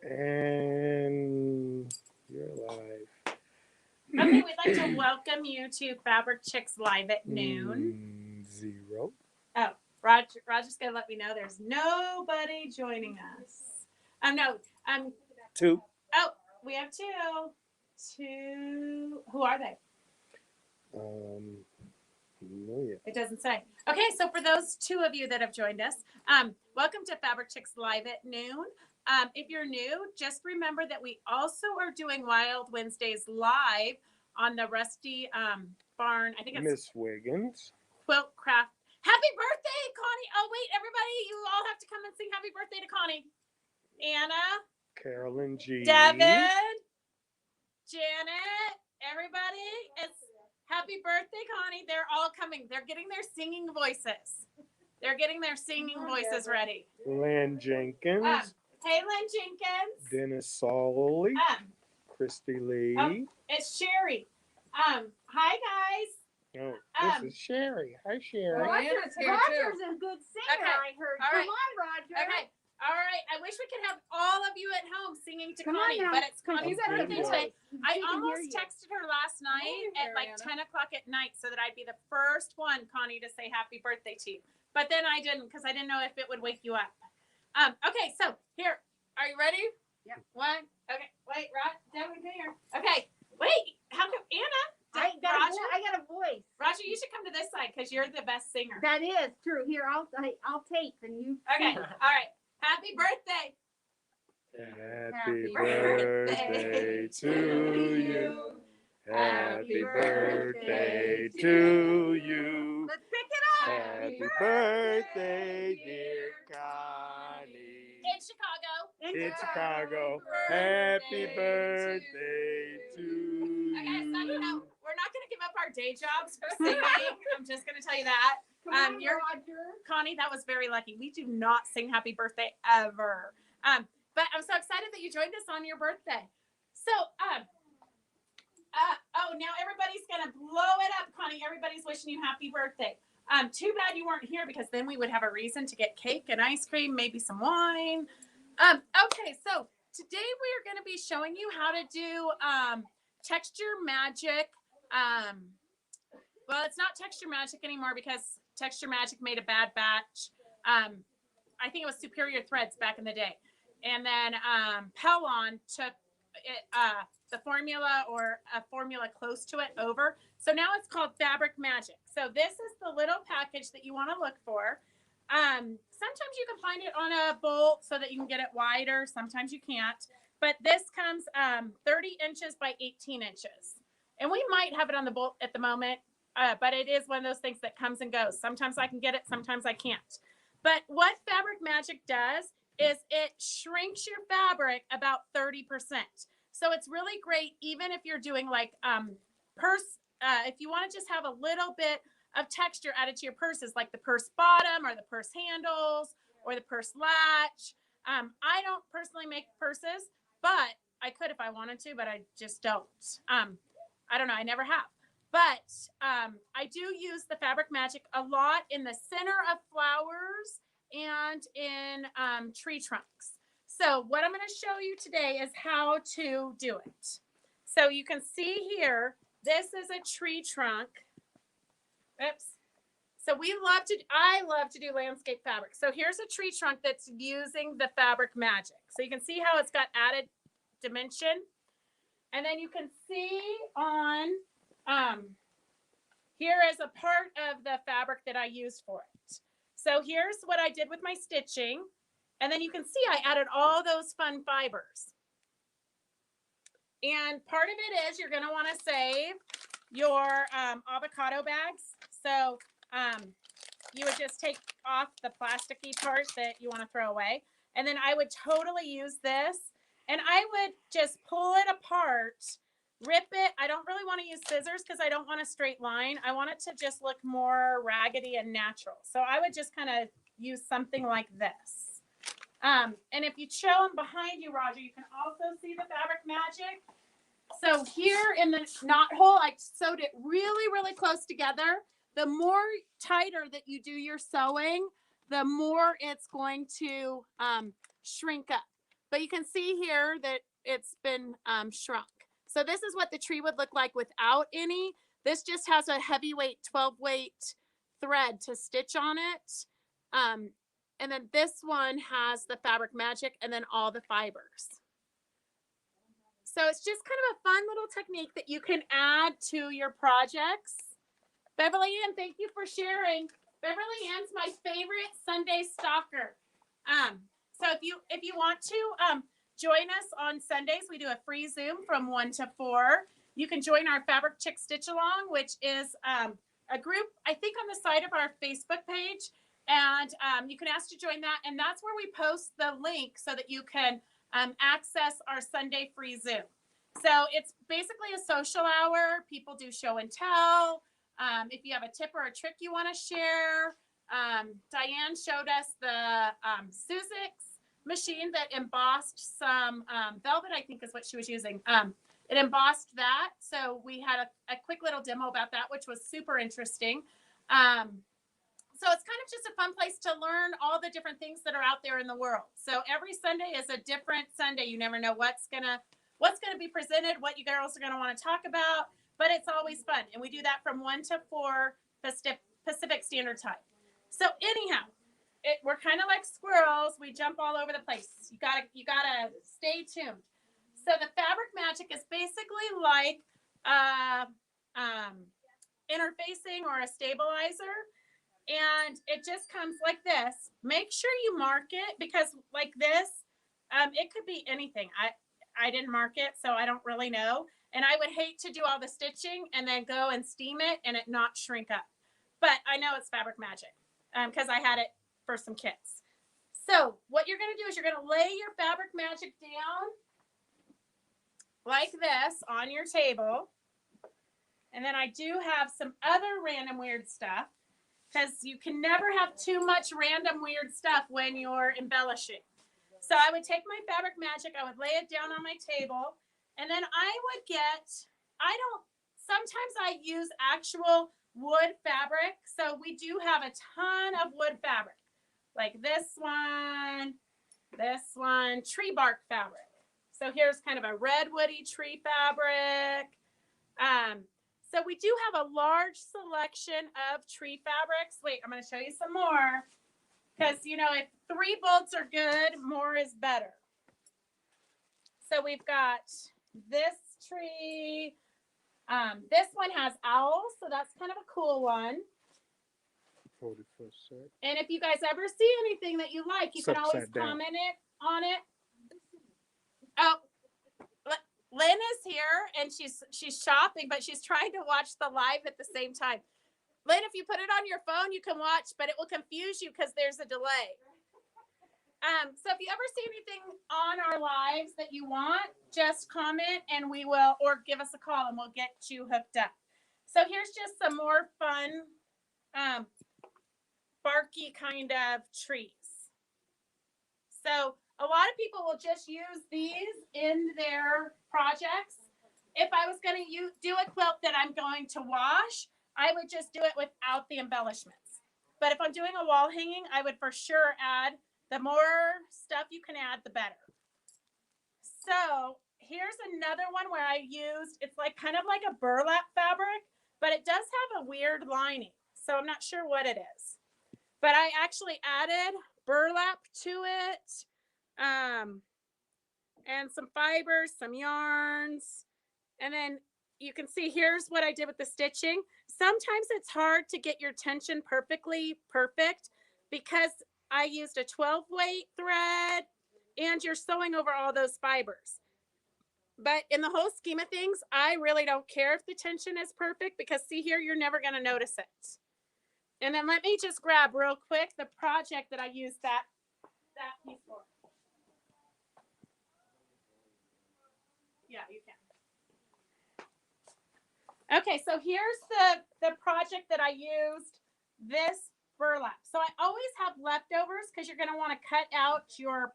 And you're live. Okay, we'd like to welcome you to Fabric Chicks Live at noon. Zero. Oh, Roger's gonna let me know there's nobody joining us. No, Two. oh, we have two. Two. Who are they? No, yeah. It doesn't say. Okay, so for those two of you that have joined us, welcome to Fabric Chicks Live at noon. If you're new, just remember that we also are doing Wild Wednesdays live on the Rusty Barn. I think it's Miss Wiggins. Quilt Craft. Happy birthday, Connie! Oh wait, everybody, you all have to come and sing happy birthday to Connie. Anna, Carolyn G. Devin, Janet, everybody, it's happy birthday, Connie. They're all coming. They're getting their singing voices. They're getting their singing voices ready. Lynn Jenkins. Hey, Lynn Jenkins. Dennis Solly. Christy Lee. It's Sherry. Hi, guys. Oh, this is Sherry. Hi, Sherry. Roger's a good singer, Okay. I heard. All right. Come on, Roger. Okay. All right. I wish we could have all of you at home singing to Come on Connie, now. but it's Connie's I'm birthday good. today. I She can hear almost you. texted her last night at like 10 o'clock at night so that I'd be the first one, Connie, to say happy birthday to you. But then I didn't because I didn't know if it would wake you up. Okay, so here. Are you ready? Yeah. One. Okay. Wait, Rod. Devin, come here. Okay. Wait. How come Anna? I got a voice. Roger, you should come to this side because you're the best singer. That is true. Here, I'll tape and you. Okay. All right. Happy birthday. Happy birthday to you. Happy birthday to you. Let's pick it up. Happy birthday, dear Connie. In Chicago. In Chicago. Happy birthday to you. Okay, so we're not going to give up our day jobs for singing. I'm just going to tell you that. Come on, You're Roger. Connie, that was very lucky. We do not sing happy birthday ever. But I'm so excited that you joined us on your birthday. So, now everybody's going to blow it up, Connie. Everybody's wishing you happy birthday. Too bad you weren't here because then we would have a reason to get cake and ice cream, maybe some wine. Okay, so today we are going to be showing you how to do texture magic. Well, it's not texture magic anymore because texture magic made a bad batch. I think it was Superior Threads back in the day. And then Pellon took it, the formula or a formula close to it over. So now it's called Fabric Magic. So this is the little package that you want to look for. Sometimes you can find it on a bolt so that you can get it wider. Sometimes you can't. But this comes 30 inches by 18 inches. And we might have it on the bolt at the moment, but it is one of those things that comes and goes. Sometimes I can get it, sometimes I can't. But what Fabric Magic does is it shrinks your fabric about 30%. So it's really great even if you're doing like purse, if you want to just have a little bit of texture added to your purses, like the purse bottom or the purse handles or the purse latch. I don't personally make purses, but I could if I wanted to, but I just don't. I don't know. I never have. But I do use the Fabric Magic a lot in the center of flowers and in tree trunks. So what I'm going to show you today is how to do it. So you can see here, this is a tree trunk. Oops. So I love to do landscape fabric. So here's a tree trunk that's using the Fabric Magic. So you can see how it's got added dimension. And then you can see on here is a part of the fabric that I used for it. So here's what I did with my stitching. And then you can see I added all those fun fibers. And part of it is you're going to want to save your avocado bags. So you would just take off the plasticky part that you want to throw away. And then I would totally use this. And I would just pull it apart, rip it. I don't really want to use scissors because I don't want a straight line. I want it to just look more raggedy and natural. So I would just kind of use something like this. And if you show them behind you, Roger, you can also see the Fabric Magic. So here in the knot hole, I sewed it really, really close together. The more tighter that you do your sewing, the more it's going to shrink up. But you can see here that it's been shrunk. So this is what the tree would look like without any. This just has a heavyweight 12 weight thread to stitch on it. And then this one has the Fabric Magic and then all the fibers. So it's just kind of a fun little technique that you can add to your projects. Beverly Ann, thank you for sharing. Beverly Ann's my favorite Sunday stalker. So if you want to join us on Sundays, we do a free Zoom from 1 to 4. You can join our Fabric Chick Stitch Along, which is a group, I think, on the side of our Facebook page. And you can ask to join that. And that's where we post the link so that you can access our Sunday free Zoom. So it's basically a social hour. People do show and tell. If you have a tip or a trick you want to share, Diane showed us the Suzix machine that embossed some velvet, I think is what she was using. It embossed that. So we had a quick little demo about that, which was super interesting. So it's kind of just a fun place to learn all the different things that are out there in the world. So every Sunday is a different Sunday. You never know what's gonna be presented, what you girls are gonna want to talk about, but it's always fun. And we do that from 1 to 4 Pacific Standard Time. So anyhow, we're kind of like squirrels. We jump all over the place. You gotta stay tuned. So the Fabric Magic is basically like interfacing or a stabilizer. And it just comes like this. Make sure you mark it because like this, it could be anything. I didn't mark it, so I don't really know. And I would hate to do all the stitching and then go and steam it and it not shrink up. But I know it's Fabric Magic because I had it for some kits. So what you're going to do is you're going to lay your Fabric Magic down like this on your table. And then I do have some other random weird stuff, because you can never have too much random weird stuff when you're embellishing. So I would take my Fabric Magic, I would lay it down on my table, and then sometimes I use actual wood fabric. So we do have a ton of wood fabric, like this one, tree bark fabric. So here's kind of a redwoody tree fabric. So we do have a large selection of tree fabrics. Wait, I'm going to show you some more. Because, if 3 bolts are good, more is better. So we've got this tree. This one has owls, so that's kind of a cool one. And if you guys ever see anything that you like, you can always comment on it. Oh, Lynn is here and she's shopping, but she's trying to watch the live at the same time. Lynn, if you put it on your phone, you can watch, but it will confuse you because there's a delay. So if you ever see anything on our lives that you want, just comment and we will, or give us a call and we'll get you hooked up. So here's just some more fun, barky kind of trees. So a lot of people will just use these in their projects. If I was going to do a quilt that I'm going to wash, I would just do it without the embellishments. But if I'm doing a wall hanging, I would for sure add, the more stuff you can add, the better. So here's another one where I used, it's like kind of like a burlap fabric, but it does have a weird lining. So I'm not sure what it is. But I actually added burlap to it. And some fibers, some yarns. And then you can see here's what I did with the stitching. Sometimes it's hard to get your tension perfect because I used a 12 weight thread and you're sewing over all those fibers. But in the whole scheme of things, I really don't care if the tension is perfect because see here, you're never going to notice it. And then let me just grab real quick the project that I used that piece for. Yeah, you can. Okay, so here's the project that I used, this burlap. So I always have leftovers because you're going to want to cut out your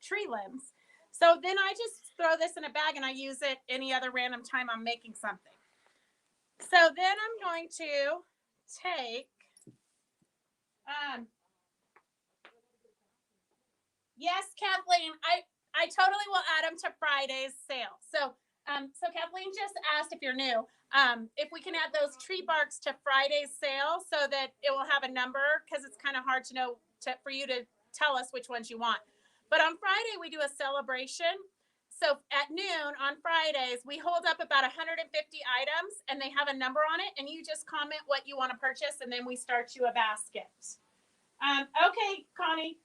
tree limbs. So then I just throw this in a bag and I use it any other random time I'm making something. So then I'm going to take, yes, Kathleen, I totally will add them to Friday's sale. So Kathleen just asked if you're new, if we can add those tree barks to Friday's sale so that it will have a number, because it's kind of hard to know for you to tell us which ones you want. But on Friday, we do a celebration. So at noon on Fridays, we hold up about 150 items and they have a number on it. And you just comment what you want to purchase. And then we start you a basket. Okay, Connie.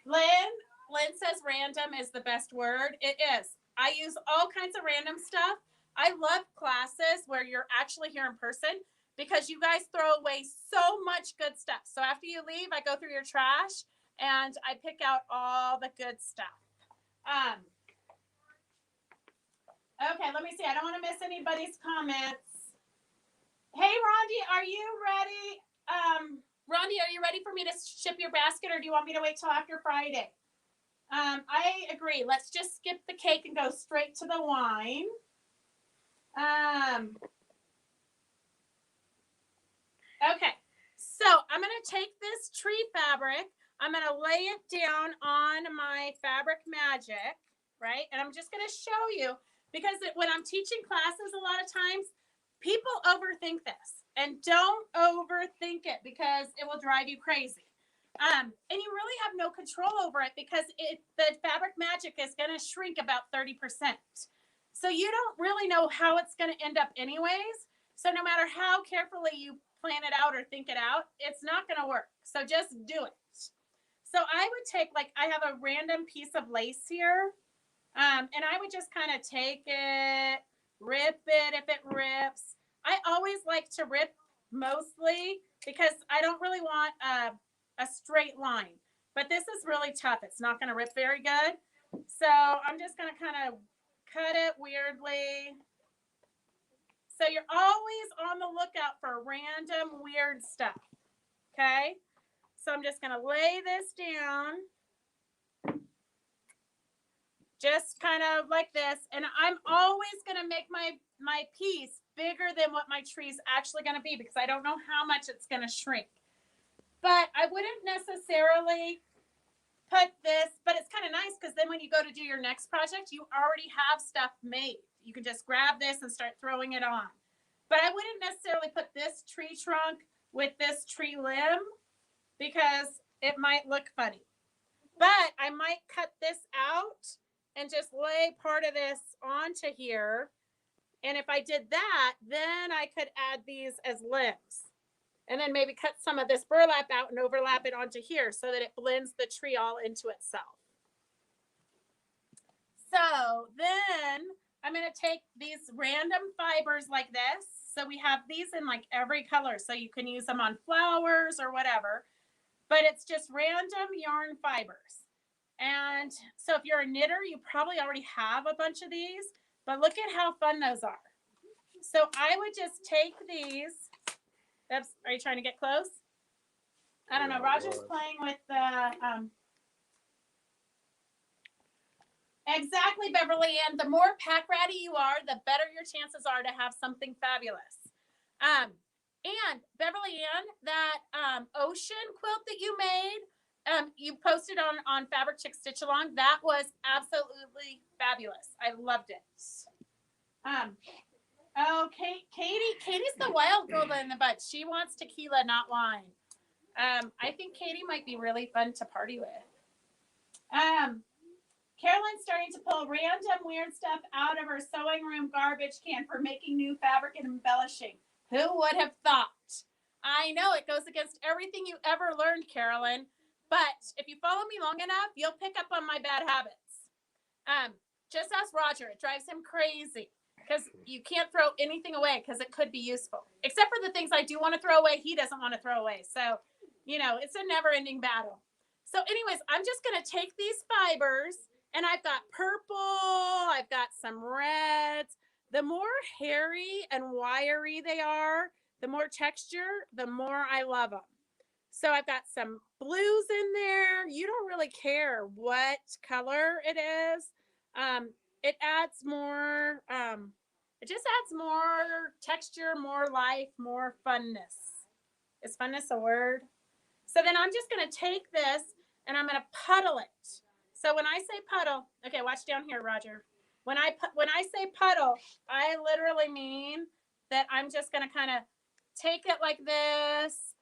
Lynn says random is the best word. It is. I use all kinds of random stuff. I love classes where you're actually here in person because you guys throw away so much good stuff. So after you leave, I go through your trash and I pick out all the good stuff. Okay, let me see. I don't want to miss anybody's comments. Hey, Rondi, are you ready? Rondi, are you ready for me to ship your basket, or do you want me to wait till after Friday? I agree. Let's just skip the cake and go straight to the wine. Okay, so I'm going to take this tree fabric. I'm going to lay it down on my Fabric Magic, right? And I'm just going to show you, because when I'm teaching classes, a lot of times people overthink this, and don't overthink it because it will drive you crazy. And you really have no control over it because the Fabric Magic is going to shrink about 30%. So you don't really know how it's going to end up anyways. So no matter how carefully you plan it out or think it out, it's not going to work. So just do it. So I would take, like, I have a random piece of lace here. And I would just kind of take it, rip it if it rips. I always like to rip mostly because I don't really want a straight line. But this is really tough. It's not going to rip very good. So I'm just going to kind of cut it weirdly. So you're always on the lookout for random weird stuff. Okay? So I'm just going to lay this down. Just kind of like this. And I'm always going to make my piece bigger than what my tree is actually going to be because I don't know how much it's going to shrink. But I wouldn't necessarily put this, but it's kind of nice because then when you go to do your next project, you already have stuff made. You can just grab this and start throwing it on. But I wouldn't necessarily put this tree trunk with this tree limb because it might look funny. But I might cut this out and just lay part of this onto here. And if I did that, then I could add these as limbs. And then maybe cut some of this burlap out and overlap it onto here so that it blends the tree all into itself. So then I'm going to take these random fibers like this. So we have these in like every color. So you can use them on flowers or whatever. But it's just random yarn fibers. And so if you're a knitter, you probably already have a bunch of these. But look at how fun those are. So I would just take these. Oops, are you trying to get close? I don't know. Roger's playing with the... Exactly, Beverly Ann. The more pack ratty you are, the better your chances are to have something fabulous. And Beverly Ann, that ocean quilt that you made, you posted on Fabric Chick Stitch Along. That was absolutely fabulous. I loved it. Okay, Katie's the wild girl in the butt. She wants tequila, not wine. I think Katie might be really fun to party with. Carolyn's starting to pull random weird stuff out of her sewing room garbage can for making new fabric and embellishing. Who would have thought? I know it goes against everything you ever learned, Carolyn. But if you follow me long enough, you'll pick up on my bad habits. Just ask Roger. It drives him crazy because you can't throw anything away because it could be useful. Except for the things I do want to throw away, he doesn't want to throw away. So, you know, it's a never-ending battle. So anyways, I'm just going to take these fibers, and I've got purple, I've got some reds. The more hairy and wiry they are, the more texture, the more I love them. So I've got some blues in there. You don't really care what color it is. It adds more, it just adds more texture, more life, more funness. Is funness a word? So then I'm just going to take this and I'm going to puddle it. So when I say puddle, okay, watch down here, Roger. When I say puddle, I literally mean that I'm just gonna kind of take it like this,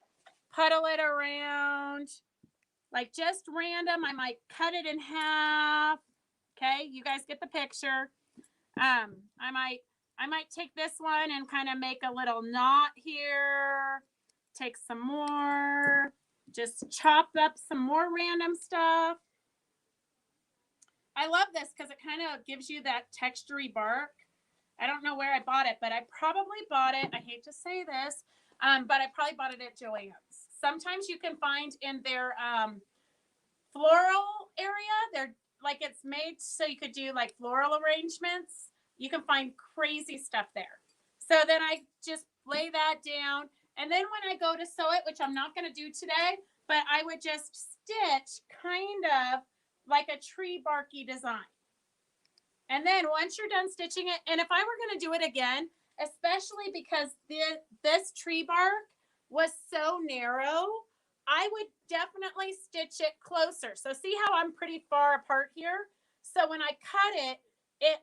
puddle it around, like just random. I might cut it in half. Okay, you guys get the picture. I might take this one and kind of make a little knot here. Take some more. Just chop up some more random stuff. I love this because it kind of gives you that textury bark. I don't know where I bought it, but I probably bought it. I hate to say this, but I probably bought it at Joann's. Sometimes you can find in their floral area, they're like it's made so you could do like floral arrangements. You can find crazy stuff there. So then I just lay that down. And then when I go to sew it, which I'm not going to do today, but I would just stitch kind of like a tree barky design. And then once you're done stitching it, and if I were going to do it again, especially because this tree bark was so narrow, I would definitely stitch it closer. So see how I'm pretty far apart here? So when I cut it, it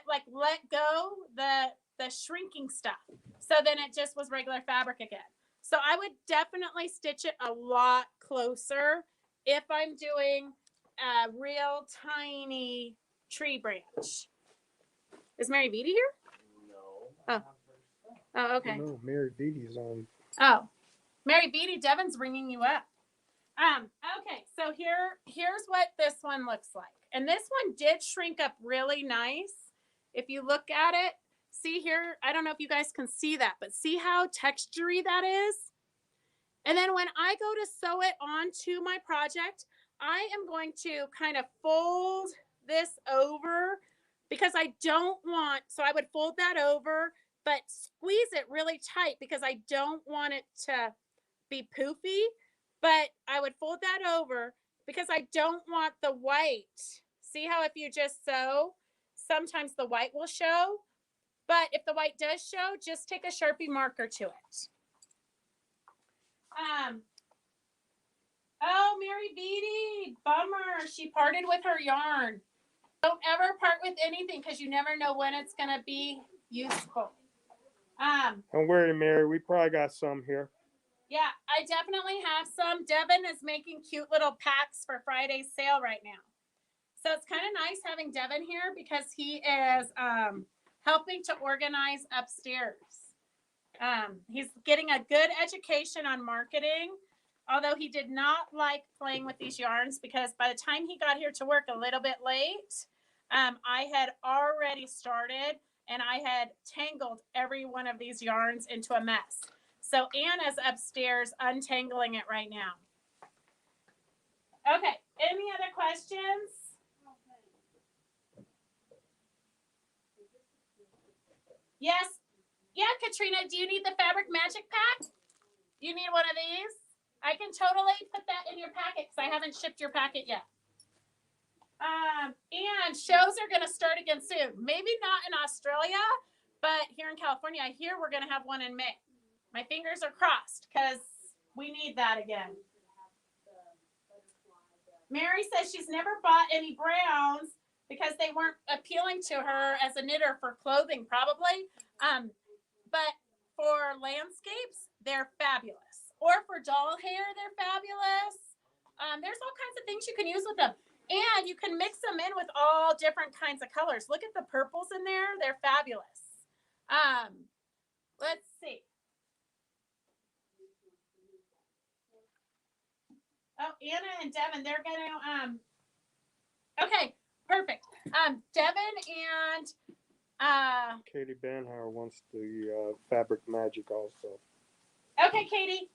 like let go the shrinking stuff. So then it just was regular fabric again. So I would definitely stitch it a lot closer if I'm doing a real tiny tree branch. Is Mary Beatty here? No. Oh, okay. No, Mary Beatty's on. Oh, Mary Beatty, Devin's ringing you up. Okay, so here's what this one looks like. And this one did shrink up really nice. If you look at it, see here, I don't know if you guys can see that, but see how textury that is? And then when I go to sew it onto my project, I am going to kind of fold this over because I don't want, so I would fold that over, but squeeze it really tight because I don't want it to be poofy. But I would fold that over because I don't want the white. See how if you just sew, sometimes the white will show. But if the white does show, just take a Sharpie marker to it. Oh, Mary Beatty, bummer. She parted with her yarn. Don't ever part with anything because you never know when it's going to be useful. Don't worry, Mary. We probably got some here. Yeah, I definitely have some. Devin is making cute little packs for Friday's sale right now. So it's kind of nice having Devin here because he is helping to organize upstairs. He's getting a good education on marketing, although he did not like playing with these yarns because by the time he got here to work a little bit late, I had already started and I had tangled every one of these yarns into a mess. So Anna's upstairs untangling it right now. Okay, any other questions? Yes. Yeah, Katrina, do you need the Fabric Magic Pack? You need one of these? I can totally put that in your packet because I haven't shipped your packet yet. And shows are going to start again soon. Maybe not in Australia, but here in California, I hear we're going to have one in May. My fingers are crossed because we need that again. Mary says she's never bought any browns because they weren't appealing to her as a knitter for clothing, probably. But for landscapes, they're fabulous. Or for doll hair, they're fabulous. There's all kinds of things you can use with them. And you can mix them in with all different kinds of colors. Look at the purples in there. They're fabulous. Let's see. Oh, Anna and Devin, they're going to, okay, perfect. Devin and, Katie Banhauer wants the Fabric Magic also. okay, Katie.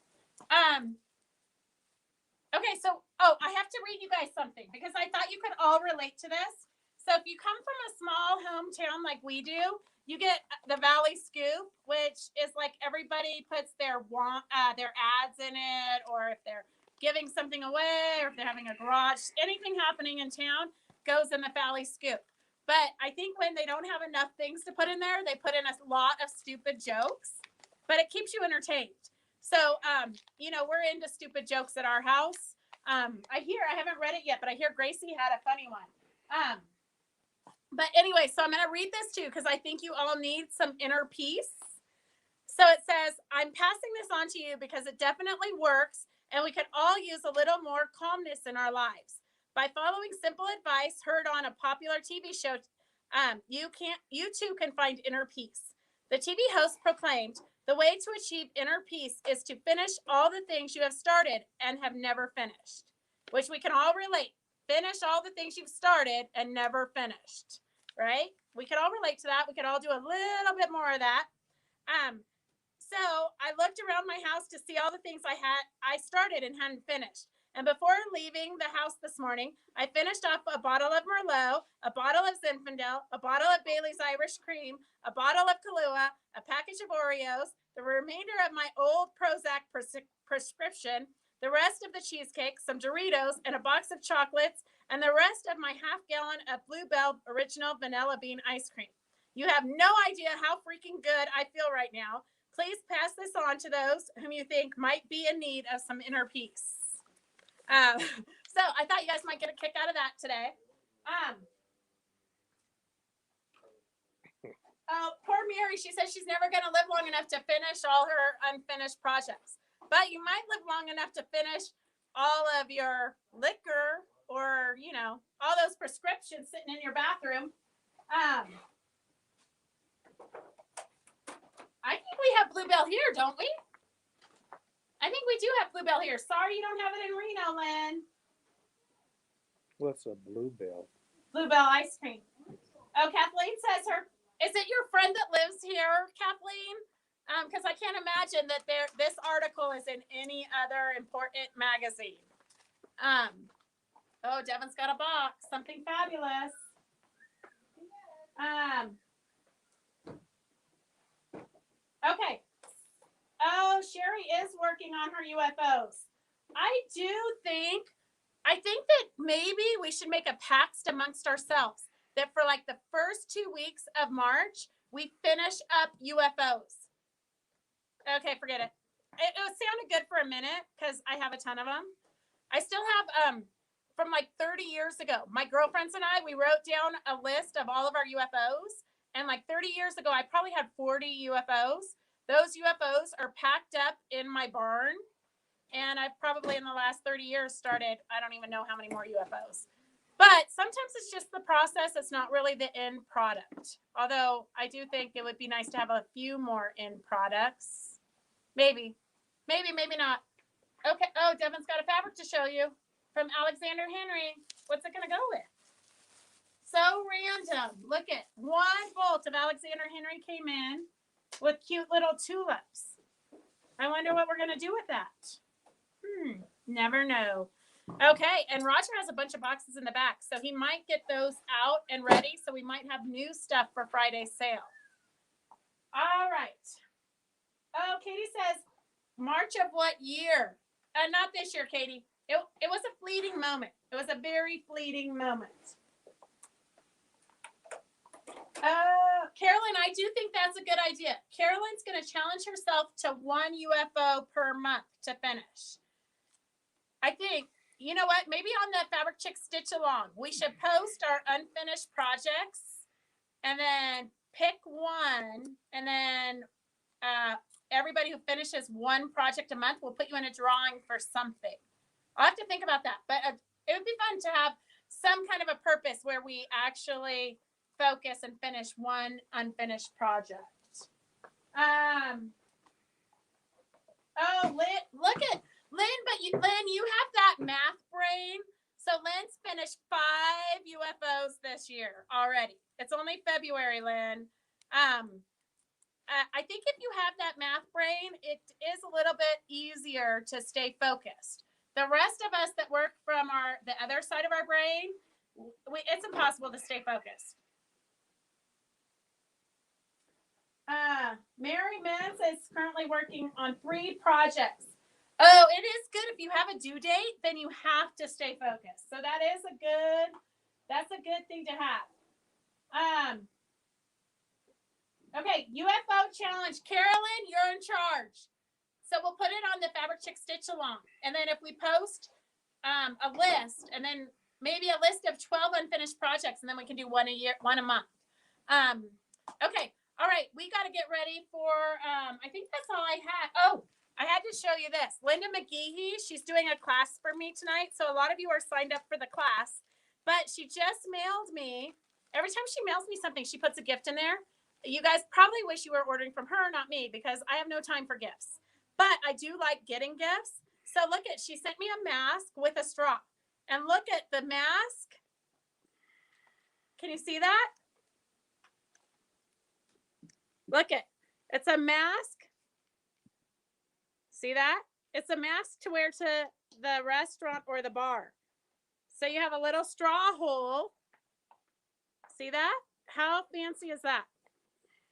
Okay, so, I have to read you guys something because I thought you could all relate to this. So if you come from a small hometown like we do, you get the Valley Scoop, which is like everybody puts their ads in it, or if they're giving something away, or if they're having a garage, anything happening in town goes in the Valley Scoop. But I think when they don't have enough things to put in there, they put in a lot of stupid jokes, but it keeps you entertained. So, we're into stupid jokes at our house. I haven't read it yet, but I hear Gracie had a funny one. But anyway, so I'm going to read this too, because I think you all need some inner peace. So it says, I'm passing this on to you because it definitely works, and we could all use a little more calmness in our lives. By following simple advice heard on a popular TV show, you too can find inner peace. The TV host proclaimed, the way to achieve inner peace is to finish all the things you have started and have never finished, which we can all relate. Finish all the things you've started and never finished, right? We could all relate to that. We could all do a little bit more of that. So I looked around my house to see all the things I started and hadn't finished. And before leaving the house this morning, I finished off a bottle of Merlot, a bottle of Zinfandel, a bottle of Bailey's Irish Cream, a bottle of Kahlua, a package of Oreos, the remainder of my old Prozac prescription, the rest of the cheesecake, some Doritos, and a box of chocolates, and the rest of my half-gallon of Bluebell Original Vanilla Bean Ice Cream. You have no idea how freaking good I feel right now. Please pass this on to those whom you think might be in need of some inner peace. So I thought you guys might get a kick out of that today. Oh, poor Mary. She says she's never going to live long enough to finish all her unfinished projects. But you might live long enough to finish all of your liquor or, all those prescriptions sitting in your bathroom. I think we have Bluebell here, don't we? I think we do have Bluebell here. Sorry you don't have it in Reno, Lynn. What's a Bluebell? Bluebell ice cream. Oh, Kathleen says is it your friend that lives here, Kathleen? Because I can't imagine that this article is in any other important magazine. Oh, Devin's got a box. Something fabulous. Okay. Oh, Sherry is working on her UFOs. I think that maybe we should make a pact amongst ourselves that for like the first 2 weeks of March, we finish up UFOs. Okay, forget it. It sounded good for a minute because I have a ton of them. I still have, from like 30 years ago, my girlfriends and I, we wrote down a list of all of our UFOs. And like 30 years ago, I probably had 40 UFOs. Those UFOs are packed up in my barn. And I've probably in the last 30 years started, I don't even know how many more UFOs. But sometimes it's just the process. It's not really the end product. Although I do think it would be nice to have a few more end products. Maybe not. Okay. Oh, Devin's got a fabric to show you from Alexander Henry. What's it going to go with? So random. Look at one bolt of Alexander Henry came in with cute little tulips. I wonder what we're going to do with that. Never know. Okay, and Roger has a bunch of boxes in the back, so he might get those out and ready, so we might have new stuff for Friday's sale. All right. Oh, Katie says, March of what year? Not this year, Katie. It was a fleeting moment. It was a very fleeting moment. Carolyn, I do think that's a good idea. Carolyn's going to challenge herself to one UFO per month to finish. I think, you know what? Maybe on the Fabric Chick Stitch Along, we should post our unfinished projects and then pick one. And then everybody who finishes one project a month, we'll put you in a drawing for something. I'll have to think about that. But it would be fun to have some kind of a purpose where we actually focus and finish one unfinished project. Oh, Lynn, look at Lynn, but Lynn, you have that math brain. So Lynn's finished 5 UFOs this year already. It's only February, Lynn. I think if you have that math brain, it is a little bit easier to stay focused. The rest of us that work from the other side of our brain, it's impossible to stay focused. Mary Mintz is currently working on 3 projects. Oh, it is good if you have a due date, then you have to stay focused. So that's a good thing to have. Okay, UFO challenge. Carolyn, you're in charge. So we'll put it on the Fabric Chick Stitch Along. And then if we post a list, and then maybe a list of 12 unfinished projects, and then we can do one a month. Okay. All right. We got to get ready for, I think that's all I had. Oh, I had to show you this. Linda McGeehee, she's doing a class for me tonight. So a lot of you are signed up for the class, but she just mailed me. Every time she mails me something, she puts a gift in there. You guys probably wish you were ordering from her, not me, because I have no time for gifts. But I do like getting gifts. So look at, she sent me a mask with a straw. And look at the mask. Can you see that? Look at, it's a mask. See that? It's a mask to wear to the restaurant or the bar. So you have a little straw hole. See that? How fancy is that?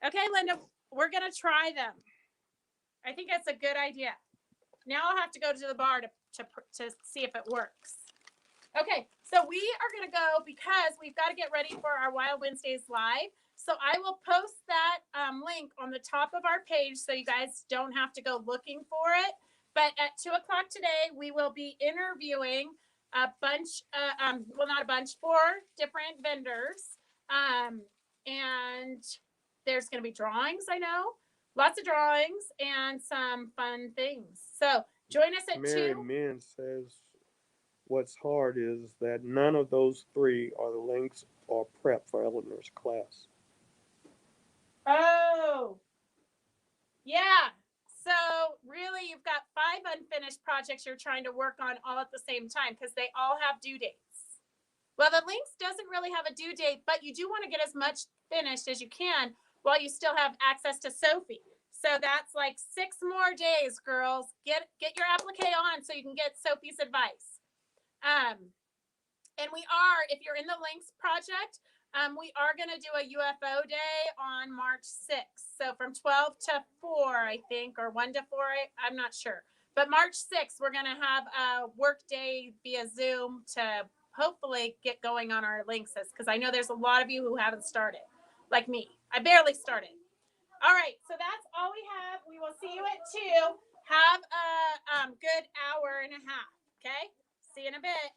Okay, Linda, we're going to try them. I think that's a good idea. Now I'll have to go to the bar to see if it works. Okay, so we are going to go because we've got to get ready for our Wild Wednesdays live. So I will post that link on the top of our page so you guys don't have to go looking for it. But at 2 o'clock today, we will be interviewing a bunch, well, not a bunch, 4 different vendors. And there's going to be drawings, I know. Lots of drawings and some fun things. So join us at Mary 2. Min says what's hard is that none of those 3 are the links or prep for Eleanor's class. Oh, yeah. So really, you've got 5 unfinished projects you're trying to work on all at the same time because they all have due dates. Well, the links doesn't really have a due date, but you do want to get as much finished as you can while you still have access to Sophie. So that's like 6 more days, girls. Get your applique on so you can get Sophie's advice. And we are, if you're in the links project, we are going to do a UFO day on March 6th. So from 12 to 4, I think, or 1 to 4, I'm not sure. But March 6th, we're going to have a work day via Zoom to hopefully get going on our links, because I know there's a lot of you who haven't started, like me. I barely started. All right, so that's all we have. We will see you at 2. Have a good hour and a half, okay? See you in a bit.